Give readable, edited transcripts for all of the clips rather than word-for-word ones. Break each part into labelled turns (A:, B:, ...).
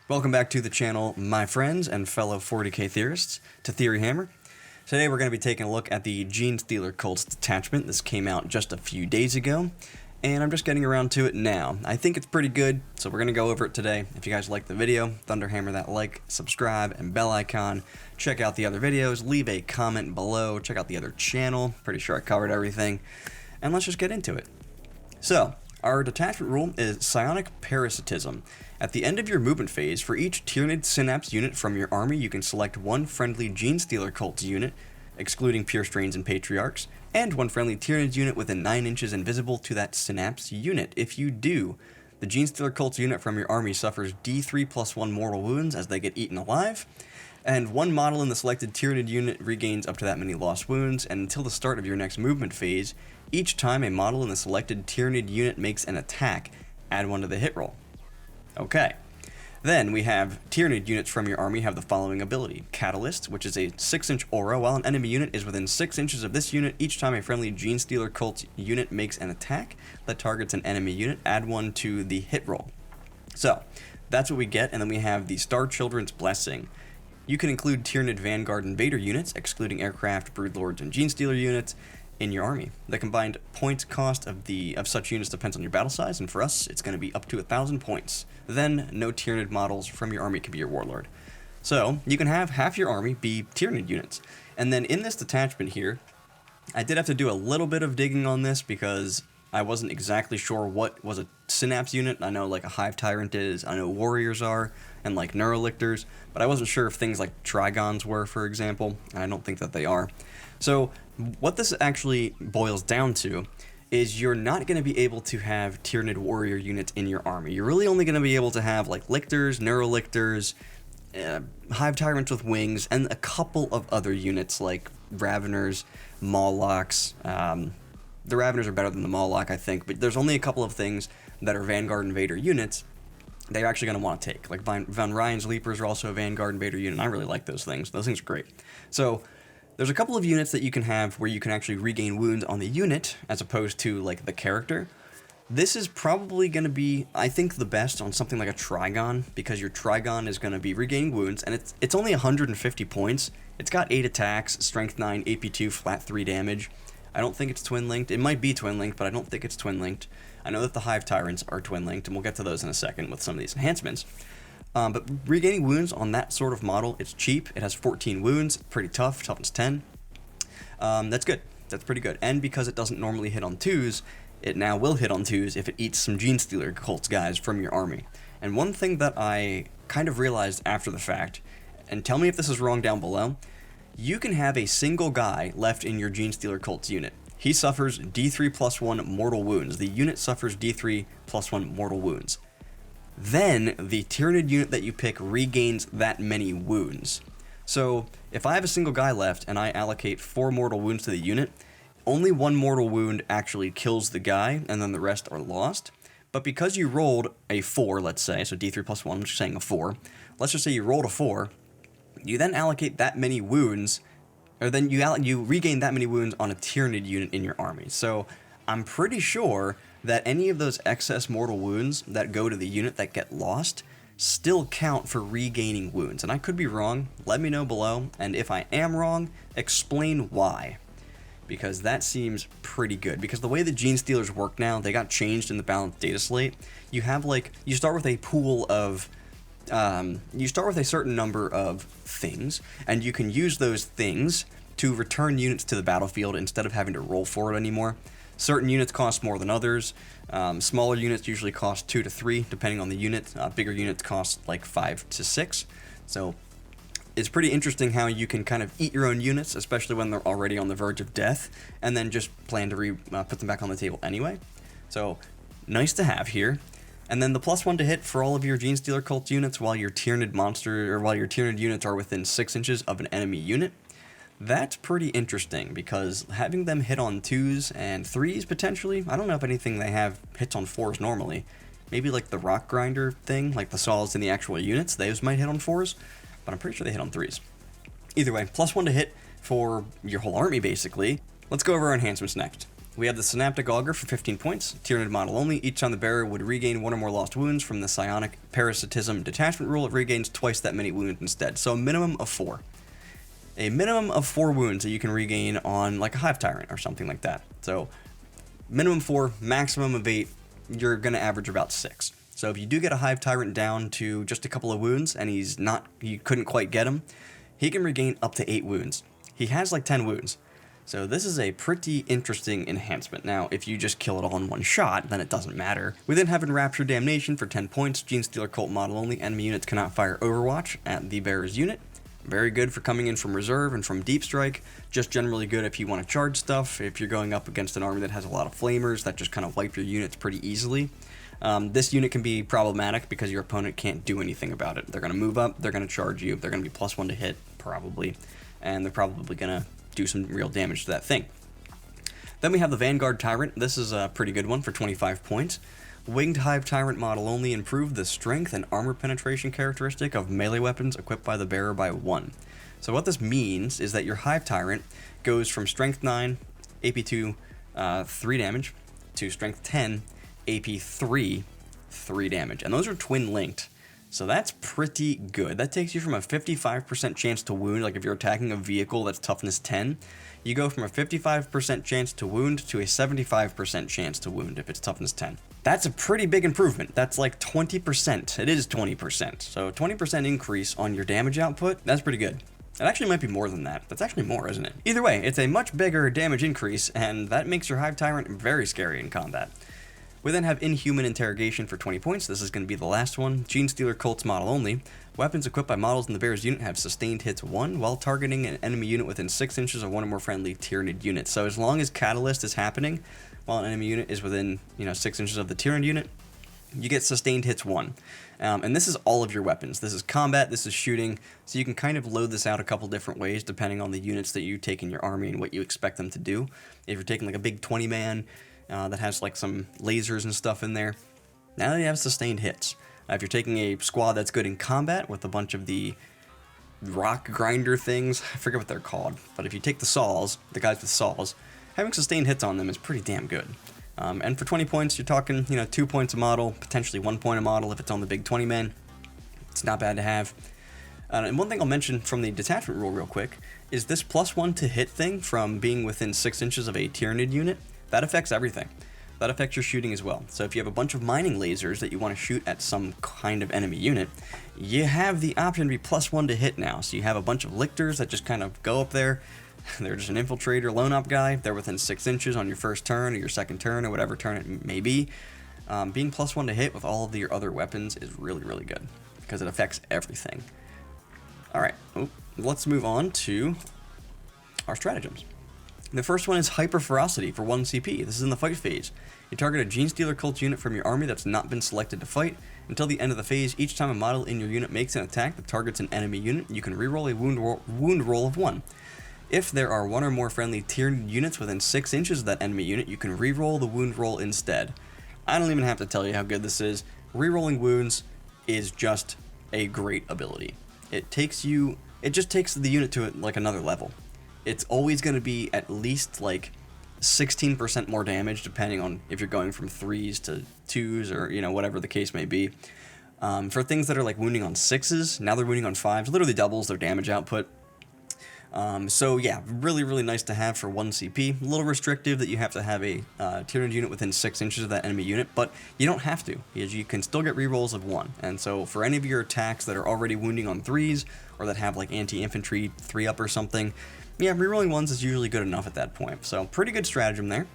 A: Welcome back to the channel, my friends and fellow 40k theorists, to Theory Hammer. Today we're going to be taking a look at the Genestealer Cult's detachment. This came out just a few days ago, and I'm just getting around to it now. I think it's pretty good, so we're going to go over it today. If you guys like the video, thunderhammer that like, subscribe, and bell icon. Check out the other videos, leave a comment below, check out the other channel. Pretty sure I covered everything, and let's just get into it. So, our detachment rule is Psionic Parasitism. At the end of your movement phase, for each Tyranid Synapse unit from your army, you can select one friendly Genestealer Cult unit, excluding Pure Strains and Patriarchs, and one friendly Tyranid unit within 9 inches invisible to that Synapse unit. If you do, the Genestealer Cult unit from your army suffers D3 plus 1 mortal wounds as they get eaten alive, and one model in the selected Tyranid unit regains up to that many lost wounds, and until the start of your next movement phase, each time a model in the selected Tyranid unit makes an attack, add 1 to the hit roll. Okay. Then we have Tyranid units from your army have the following ability. Catalyst, which is a 6-inch aura. While an enemy unit is within 6 inches of this unit, each time a friendly Genestealer Cult unit makes an attack that targets an enemy unit, add 1 to the hit roll. So, that's what we get, and then we have the Star Children's Blessing. You can include Tyranid Vanguard Invader units, excluding aircraft, Broodlords, and Genestealer units, in your army. The combined point cost of such units depends on your battle size, and for us, it's going to be up to 1,000 points. Then, no Tyranid models from your army can be your warlord. So, you can have half your army be Tyranid units. And then in this detachment here, I did have to do a little bit of digging on this because I wasn't exactly sure what was a Synapse unit. I know like a Hive Tyrant is, I know Warriors are, and like Neurolictors, but I wasn't sure if things like Trigons were, for example, and I don't think that they are. So, what this actually boils down to is you're not going to be able to have Tyranid Warrior units in your army. You're really only going to be able to have like Lictors, Neurolictors, Hive Tyrants with wings, and a couple of other units like Raveners, Mawlocks. The Raveners are better than the Mawloc, I think, but there's only a couple of things that are Vanguard Invader units that you're actually going to want to take. Like Van Ryan's Leapers are also a Vanguard Invader unit, and I really like those things. Those things are great. So, there's a couple of units that you can have where you can actually regain wounds on the unit, as opposed to, like, the character. This is probably going to be, I think, the best on something like a Trigon, because your Trigon is going to be regaining wounds, and it's only 150 points. It's got 8 attacks, Strength 9, AP 2, flat 3 damage. I don't think it's twin-linked. It might be twin-linked, but I don't think it's twin-linked. I know that the Hive Tyrants are twin-linked, and we'll get to those in a second with some of these enhancements. But regaining wounds on that sort of model, it's cheap. It has 14 wounds, pretty tough, toughness 10. That's good. That's pretty good. And because it doesn't normally hit on 2s, it now will hit on 2s if it eats some Genestealer Cults guys from your army. And one thing that I kind of realized after the fact, and tell me if this is wrong down below, you can have a single guy left in your Genestealer Cults unit. He suffers D3 plus 1 mortal wounds. The unit suffers D3 plus 1 mortal wounds. Then, the Tyranid unit that you pick regains that many wounds. So, if I have a single guy left and I allocate 4 mortal wounds to the unit, only 1 mortal wound actually kills the guy, and then the rest are lost. But because you rolled a 4, let's say, so D3 plus 1, I'm just saying a 4, let's just say you rolled a 4, you then allocate that many wounds, or then you regain that many wounds on a Tyranid unit in your army. So, I'm pretty sure that any of those excess mortal wounds that go to the unit that get lost still count for regaining wounds. And I could be wrong, let me know below, and if I am wrong, explain why. Because that seems pretty good. Because the way the Genestealers work now, they got changed in the balanced data slate. You have you start with a pool of, you start with a certain number of things, and you can use those things to return units to the battlefield instead of having to roll for it anymore. Certain units cost more than others. Smaller units usually cost 2 to 3, depending on the unit. Bigger units cost like 5 to 6. So it's pretty interesting how you can kind of eat your own units, especially when they're already on the verge of death, and then just plan to put them back on the table anyway. So nice to have here. And then the +1 to hit for all of your Genestealer Cult units while your Tyranid units are within 6 inches of an enemy unit. That's pretty interesting, because having them hit on 2s and 3s potentially, I don't know if anything they have hits on 4s normally. Maybe like the Rock Grinder thing, like the saws in the actual units, those might hit on 4s, but I'm pretty sure they hit on 3s. Either way, +1 to hit for your whole army basically. Let's go over our enhancements next. We have the Synaptic Auger for 15 points, Tyranid model only. Each time the bearer would regain 1 or more lost wounds from the psionic parasitism detachment rule, it regains twice that many wounds instead. So a minimum of 4. A minimum of 4 wounds that you can regain on like a Hive Tyrant or something like that. So minimum 4, maximum of 8, you're going to average about 6. So if you do get a Hive Tyrant down to just a couple of wounds and you couldn't quite get him, he can regain up to 8 wounds. He has like 10 wounds. So this is a pretty interesting enhancement. Now, if you just kill it all in one shot, then it doesn't matter. We then have Enraptured Damnation for 10 points. Genestealer Cult model only. Enemy units cannot fire Overwatch at the bearer's unit. Very good for coming in from reserve and from deep strike. Just generally good if you want to charge stuff. If you're going up against an army that has a lot of flamers that just kind of wipe your units pretty easily. This unit can be problematic because your opponent can't do anything about it. They're going to move up, they're going to charge you, they're going to be +1 to hit, probably. And they're probably going to do some real damage to that thing. Then we have the Vanguard Tyrant. This is a pretty good one for 25 points. Winged Hive Tyrant model only. Improved the strength and armor penetration characteristic of melee weapons equipped by the bearer by 1. So what this means is that your Hive Tyrant goes from strength 9, AP 2, 3 damage, to strength 10, AP 3, 3 damage. And those are twin linked. So that's pretty good. That takes you from a 55% chance to wound, like if you're attacking a vehicle that's toughness 10, you go from a 55% chance to wound to a 75% chance to wound if it's toughness 10. That's a pretty big improvement. That's like 20%. It is 20%. So 20% increase on your damage output, that's pretty good. It actually might be more than that. That's actually more, isn't it? Either way, it's a much bigger damage increase, and that makes your Hive Tyrant very scary in combat. We then have Inhuman Interrogation for 20 points. This is going to be the last one. Genestealer Cults model only. Weapons equipped by models in the bearer's unit have sustained hits 1 while targeting an enemy unit within 6 inches of one or more friendly Tyranid units. So as long as Catalyst is happening while an enemy unit is within 6 inches of the Tyranid unit, you get sustained hits 1. And this is all of your weapons. This is combat, this is shooting, so you can kind of load this out a couple different ways depending on the units that you take in your army and what you expect them to do. If you're taking like a big 20-man, that has like some lasers and stuff in there, now you have sustained hits. If you're taking a squad that's good in combat with a bunch of the rock grinder things, I forget what they're called, but if you take the saws, the guys with saws, having sustained hits on them is pretty damn good. And for 20 points, you're talking 2 points a model, potentially 1 point a model if it's on the big 20 men. It's not bad to have. And one thing I'll mention from the detachment rule real quick is this +1 to hit thing from being within 6 inches of a Tyranid unit. That affects everything. That affects your shooting as well. So if you have a bunch of mining lasers that you want to shoot at some kind of enemy unit, you have the option to be +1 to hit now. So you have a bunch of lictors that just kind of go up there. They're just an infiltrator, lone op guy. They're within 6 inches on your first turn or your second turn or whatever turn it may be. Being +1 to hit with all of your other weapons is really, really good because it affects everything. Alright, let's move on to our stratagems. The first one is Hyper Ferocity for 1 CP. This is in the fight phase. You target a Genestealer Cult unit from your army that's not been selected to fight. Until the end of the phase, each time a model in your unit makes an attack that targets an enemy unit, you can reroll a wound roll of 1. If there are 1 or more friendly Tyranid units within 6 inches of that enemy unit, you can reroll the wound roll instead. I don't even have to tell you how good this is. Rerolling wounds is just a great ability. It just takes the unit to like another level. It's always going to be at least like 16% more damage, depending on if you're going from 3s to 2s or, whatever the case may be. For things that are like wounding on 6s, now they're wounding on 5s, literally doubles their damage output. So yeah, really, really nice to have for 1 CP. A little restrictive that you have to have a Tyranid unit within 6 inches of that enemy unit, but you don't have to, because you can still get rerolls of 1. And so for any of your attacks that are already wounding on 3s, or that have like anti-infantry 3-up or something, yeah, rerolling 1s is usually good enough at that point. So pretty good stratagem there.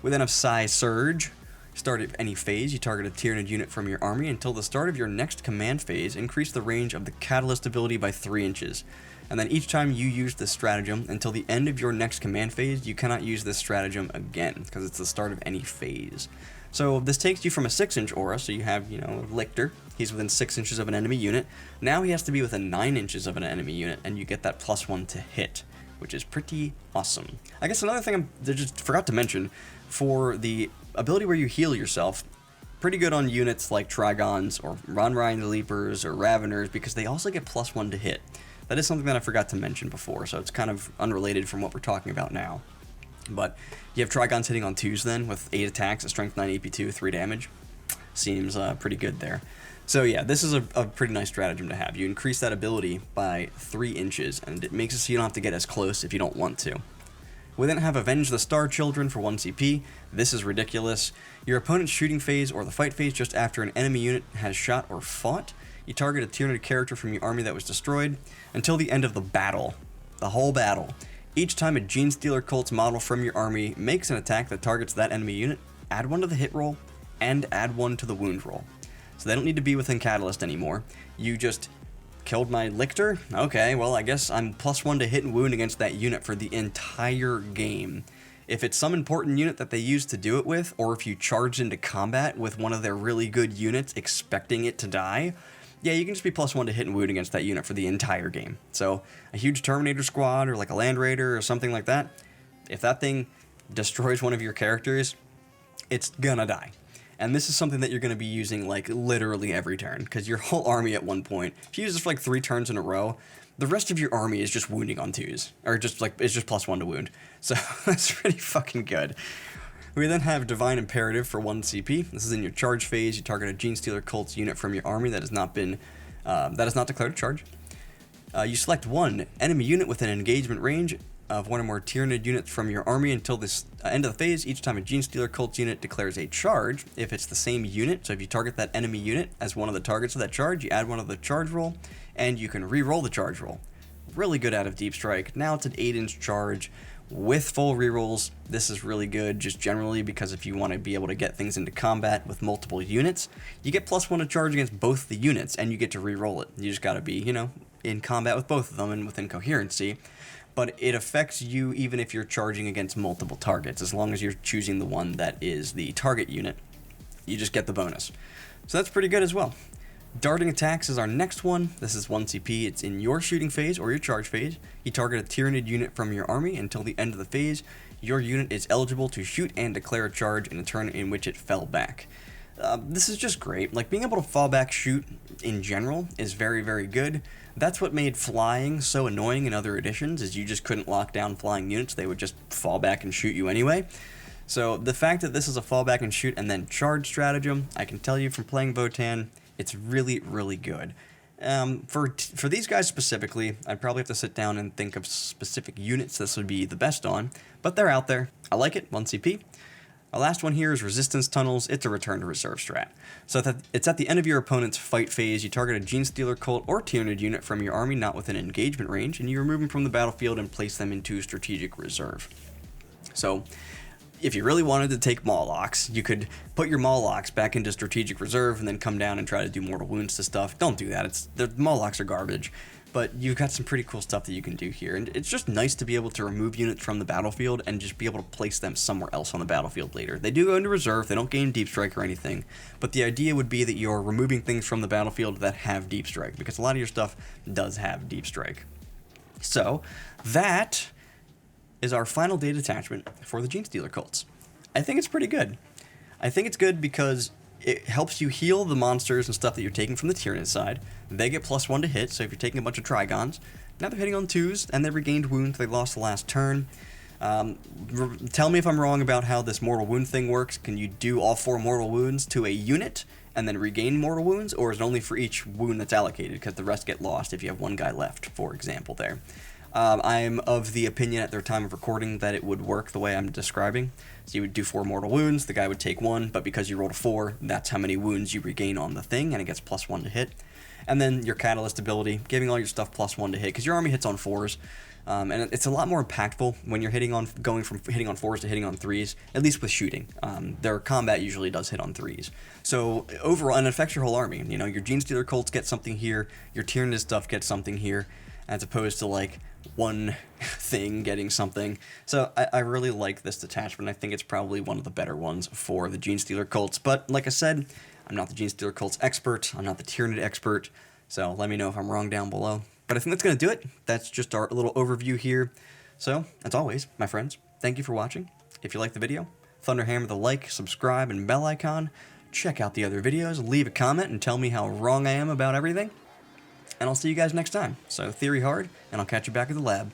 A: We then have Psy Surge. Start of any phase, you target a Tyranid unit from your army. Until the start of your next command phase, increase the range of the Catalyst ability by 3 inches. And then each time you use this stratagem, until the end of your next command phase, you cannot use this stratagem again, because it's the start of any phase. So this takes you from a 6-inch aura, so you have, Lictor. He's within 6 inches of an enemy unit. Now he has to be within 9 inches of an enemy unit, and you get that +1 to hit, which is pretty awesome. I guess another thing I just forgot to mention, for the ability where you heal yourself, pretty good on units like Trigons or Ron Ryan Leapers or Raveners, because they also get +1 to hit. That is something that I forgot to mention before, so it's kind of unrelated from what we're talking about now. But you have Trigons hitting on 2s then, with 8 attacks, a strength 9 AP2, 3 damage. Seems pretty good there. So yeah, this is a pretty nice stratagem to have. You increase that ability by 3 inches, and it makes it so you don't have to get as close if you don't want to. We then have Avenge the Star Children for 1 CP. This is ridiculous. Your opponent's shooting phase or the fight phase just after an enemy unit has shot or fought, you target a Tyranid character from your army that was destroyed until the end of the battle. The whole battle. Each time a Genestealer Cult's model from your army makes an attack that targets that enemy unit, add 1 to the hit roll and add 1 to the wound roll. So they don't need to be within Catalyst anymore. You just killed my Lictor? Okay, well I guess I'm +1 to hit and wound against that unit for the entire game. If it's some important unit that they use to do it with, or if you charge into combat with one of their really good units expecting it to die, yeah, you can just be +1 to hit and wound against that unit for the entire game. So a huge Terminator squad or like a Land Raider or something like that, if that thing destroys one of your characters, it's gonna die. And this is something that you're going to be using like literally every turn, because your whole army at one point, if you use this for like 3 turns in a row, the rest of your army is just wounding on 2s, or just like it's just +1 to wound. So that's pretty fucking good. We then have Divine Imperative for 1 CP. This is in your charge phase. You target a Genestealer Cult's unit from your army that has not declared a charge. You select 1 enemy unit within engagement range of 1 or more Tyranid units from your army until this end of the phase. Each time a Genestealer Cult unit declares a charge, if it's the same unit, so if you target that enemy unit as one of the targets of that charge, you add 1 of the charge roll, and you can re-roll the charge roll. Really good out of Deep Strike. Now it's an 8-inch charge with full rerolls. This is really good just generally because if you want to be able to get things into combat with multiple units, you get +1 to charge against both the units, and you get to re-roll it. You just gotta be, you know, in combat with both of them and within coherency. But it affects you even if you're charging against multiple targets. As long as you're choosing the one that is the target unit, you just get the bonus. So that's pretty good as well. Darting attacks is our next one. This is 1 CP. It's in your shooting phase or your charge phase. You target a Tyranid unit from your army until the end of the phase. Your unit is eligible to shoot and declare a charge in a turn in which it fell back. This is just great. Like, being able to fall back shoot in general is very, very good. That's what made flying so annoying in other editions, is you just couldn't lock down flying units. They would just fall back and shoot you anyway. So the fact that this is a fall back and shoot and then charge stratagem, I can tell you from playing Votann, it's really, really good. For these guys specifically, I'd probably have to sit down and think of specific units this would be the best on, but they're out there. I like it, 1 CP. Our last one here is Resistance Tunnels. It's a return to reserve strat. So it's at the end of your opponent's fight phase. You target a Genestealer Cult or Tyranid unit from your army not within engagement range, and you remove them from the battlefield and place them into strategic reserve. So if you really wanted to take Mawlocks, you could put your Mawlocks back into strategic reserve and then come down and try to do mortal wounds to stuff. Don't do that. The Mawlocks are garbage. But you've got some pretty cool stuff that you can do here, and it's just nice to be able to remove units from the battlefield and just be able to place them somewhere else on the battlefield later. They do go into reserve, they don't gain Deep Strike or anything, but the idea would be that you're removing things from the battlefield that have Deep Strike, because a lot of your stuff does have Deep Strike. So, that is our final day detachment for the Genestealer Cults. I think it's pretty good. I think it's good because it helps you heal the monsters and stuff that you're taking from the Tyranid side. They get +1 to hit, so if you're taking a bunch of Trigons, now they're hitting on 2s, and they regained wounds they lost the last turn. Tell me if I'm wrong about how this mortal wound thing works. Can you do all 4 mortal wounds to a unit and then regain mortal wounds, or is it only for each wound that's allocated, because the rest get lost if you have one guy left, for example there? I'm of the opinion at their time of recording that it would work the way I'm describing. So you would do 4 mortal wounds, the guy would take 1, but because you rolled a 4, that's how many wounds you regain on the thing, and it gets +1 to hit. And then your Catalyst ability, giving all your stuff +1 to hit, because your army hits on 4s. And it's a lot more impactful when you're going from hitting on 4s to hitting on 3s, at least with shooting. Their combat usually does hit on 3s. So overall, and it affects your whole army. You know, your Genestealer Cults get something here, your Tyranid stuff gets something here, as opposed to like one thing getting something. So I really like this detachment. I think it's probably one of the better ones for the Genestealer Cults. But like I said, I'm not the Genestealer Cults expert. I'm not the Tyranid expert. So let me know if I'm wrong down below. But I think that's going to do it. That's just our little overview here. So, as always, my friends, thank you for watching. If you liked the video, hammer the like, subscribe, and bell icon. Check out the other videos, leave a comment, and tell me how wrong I am about everything. And I'll see you guys next time. So, theory hard, and I'll catch you back at the lab.